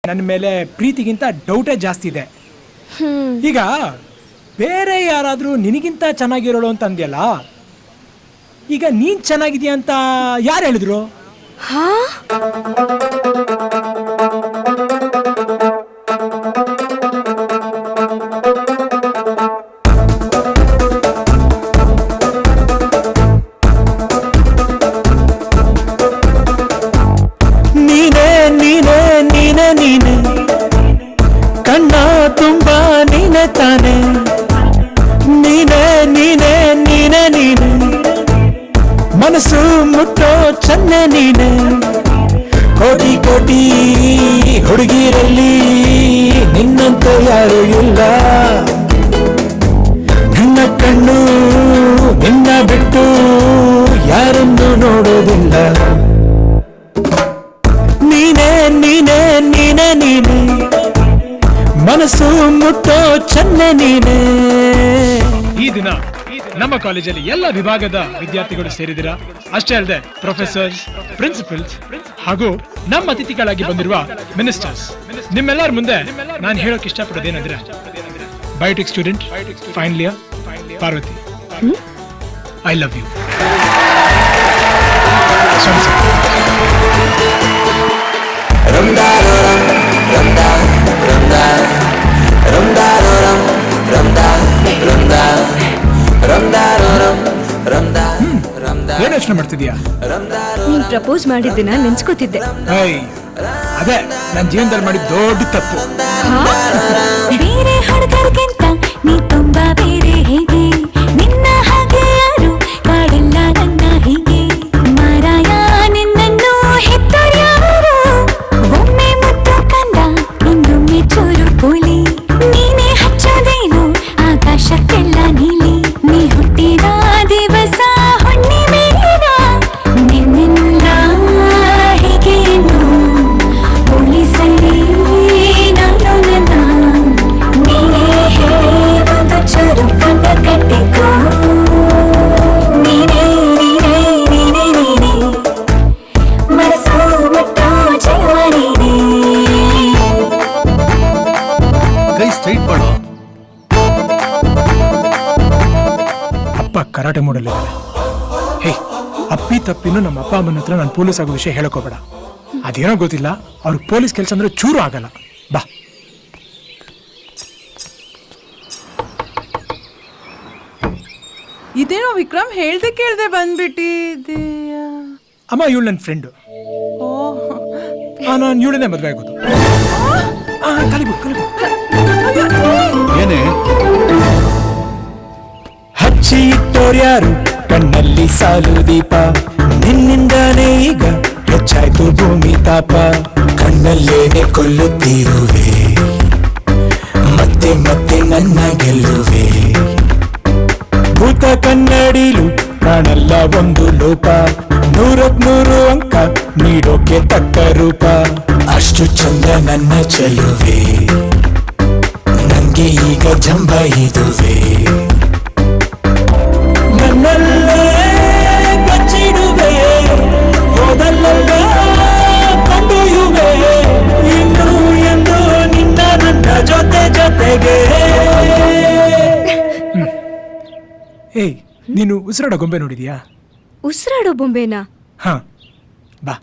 ನನ್ನ ಮೇಲೆ ಪ್ರೀತಿಗಿಂತ ಡೌಟೇ ಜಾಸ್ತಿ ಇದೆ. ಈಗ ಬೇರೆ ಯಾರಾದರೂ ನಿನಗಿಂತ ಚೆನ್ನಾಗಿರೋಳು ಅಂತ ಅಂದ್ಯಲ್ಲ, ಈಗ ನೀನ್ ಚೆನ್ನಾಗಿದೀಯ ಅಂತ ಯಾರು ಹೇಳಿದ್ರು? ನೀನೆ ಕಣ್ಣ ತುಂಬಾ ನೀನೆ ತಾನೆ, ನೀನೆ ನೀನೆ ನೀನೆ ನೀನೆ ಮನಸ್ಸು ಮುಟ್ಟೋ ಚೆನ್ನೆ ನೀನೆ. ಕೋಟಿ ಕೋಟಿ ಹುಡುಗಿರಲ್ಲಿ ನಿನ್ನಂತ ಯಾರು ಇಲ್ಲ, ನನ್ನ ಕಣ್ಣು ನಿನ್ನ ಬಿಟ್ಟು ಯಾರನ್ನು ನೋಡೋದಿಲ್ಲ. ನೀನೆ ನೀನೆ ನೀನೆ ನೀನೆ ಮನಸ್ಸು ಮುಟ್ಟೋ ಚೆನ್ನೆ ನೀನೆ. ಈ ದಿನ ನಮ್ಮ ಕಾಲೇಜಲ್ಲಿ ಎಲ್ಲ ವಿಭಾಗದ ವಿದ್ಯಾರ್ಥಿಗಳು ಸೇರಿದಿರಾ. ಅಷ್ಟೇ ಅಲ್ಲದೆ ಪ್ರೊಫೆಸರ್ಸ್, ಪ್ರಿನ್ಸಿಪಲ್ಸ್ ಹಾಗೂ ನಮ್ಮ ಅತಿಥಿಗಳಾಗಿ ಬಂದಿರುವ ಮಿನಿಸ್ಟರ್ಸ್. ನಿಮ್ಮೆಲ್ಲರ ಮುಂದೆ ನಾನು ಹೇಳೋಕೆ ಇಷ್ಟಪಡೋದೇನಂದ್ರೆ, biotech student final year Parvati, I love you. ಏನ್ ಯೋಚನೆ ಮಾಡ್ತಿದ್ಯಾ? ನೀನ್ ಪ್ರಪೋಸ್ ಮಾಡಿದ್ದನ್ನ ನೆನ್ಸ್ಕೊತಿದ್ದೆ. ಅದೇ ನನ್ನ ಜೀವನದಲ್ಲಿ ಮಾಡಿದ ದೊಡ್ಡ ತಪ್ಪು. ಬೇರೆ ಹುಡುಗರಿಗಿಂತ ನೀ ತುಂಬಾ ಬೇರೆ, ಹೇಗೆ ನಿನ್ನ ಹಾಗೆ ಯಾರು ಕಾಡಿಲ್ಲ ನನ್ನ ಹೀಗೆ. ಮಾರಾಯ ನಿನ್ನನ್ನು ಹೆತ್ತರ್ಯಾರು, ಒಮ್ಮೆ ಮುದ್ದು ಕಂದ ಇನ್ನೊಮ್ಮೆ ಚೂರು ಪೋಲಿ. ನೀನೇ ಹಚ್ಚೋದೇನು ಆಕಾಶಕ್ಕೆಲ್ಲ ನೀಲಿ, ನೀ ಹುಟ್ಟಿದ ದಿವಸ ಹುಣ್ಣಿಮೆನ ನಿನ್ನಿಂದ ಹೇಗೆ ಎಂದು ಪೊಲೀಸರೇ ನಾನು ನನ್ನ. ನೀನೇ ಒಂದು ಚೂರು ಕಂಡ ಕಟ್ಟಿಕೋ, ನೀನೇ ನೀನೇ ನೀನೇ ನೀನೇ ಮನಸ್ಸು ಮುಟ್ಟೋ ಜೀವ ನೀನೇ. ಕೈ ಸ್ಟ್ರೈಟ್ ಮಾಡೋ. ಅಪ್ಪ ಕರಾಟೆ ಮೂಡಲಿದ್ದಾರೆ. ಹೇ, ಅಪ್ಪಿ ತಪ್ಪಿನ್ನು ನಮ್ಮ ಅಪ್ಪ ಅಮ್ಮನ ಹತ್ರ ನಾನು ಪೊಲೀಸ್ ಆಗೋ ವಿಷಯ ಹೇಳಕೋಬೇಡ. ಅದೇನೋ ಗೊತ್ತಿಲ್ಲ, ಅವ್ರಿಗೆ ಪೊಲೀಸ್ ಕೆಲಸ ಅಂದ್ರೆ ಚೂರು ಆಗಲ್ಲ. ಬಾ. ಇದೇನೋ ವಿಕ್ರಮ್ ಹೇಳ್ದೆ ಕೇಳ್ದೆ ಬಂದ್ಬಿಟ್ಟಿದೀಯ. ಅಮ್ಮ ಇವಳು ನನ್ನ ಫ್ರೆಂಡು. ನಾನು ಇವಳನ್ನೇ ಮದುವೆ ಆಗೋದು. ಏನೇ ಹಚ್ಚಿ ಇಟ್ಟೋರ್ಯಾರು ಕಣ್ಣಲ್ಲಿ ಸಾಲು ದೀಪ, ನಿನ್ನಿಂದಾನೇ ಈಗ ಹೆಚ್ಚಾಯ್ತು ಭೂಮಿ ತಾಪ. ಕಣ್ಣಲ್ಲೇನೆ ಕೊಲ್ಲುತ್ತೀರುವೆ, ಮತ್ತೆ ಮತ್ತೆ ನನ್ನ ಗೆಲ್ಲುವೆ. ಭೂತ ಕನ್ನಡಿಲು ಕಾಣಲ್ಲ ಒಂದು ಲೋಪ, 100 ಅಂಕ ನೀಡೋಕೆ ತಕ್ಕ ರೂಪ. ಅಷ್ಟು ಚಂದ ನನ್ನ ಚೆಲುವೆ, ನಂಗೆ ಈಗ ಜಂಬ ಇದುವೆ. ನನ್ನಲ್ಲೇ ಬಚ್ಚಿಡುವೆ, ಹೋದಲ್ಲೆಲ್ಲ ಕೊಂಡೊಯ್ಯುವೆ, ಇನ್ನು ಎಂದು ನಿನ್ನ ನನ್ನ ಜೊತೆ ಜೊತೆಗೆ. ಏಯ್, ನೀನು ಉಸಿರಾಡೋ ಗೊಂಬೆ ನೋಡಿದ್ಯಾ? ಉಸಿರಾಡೋ ಬೊಂಬೆನಾ? ಹಾ, ಬಾ.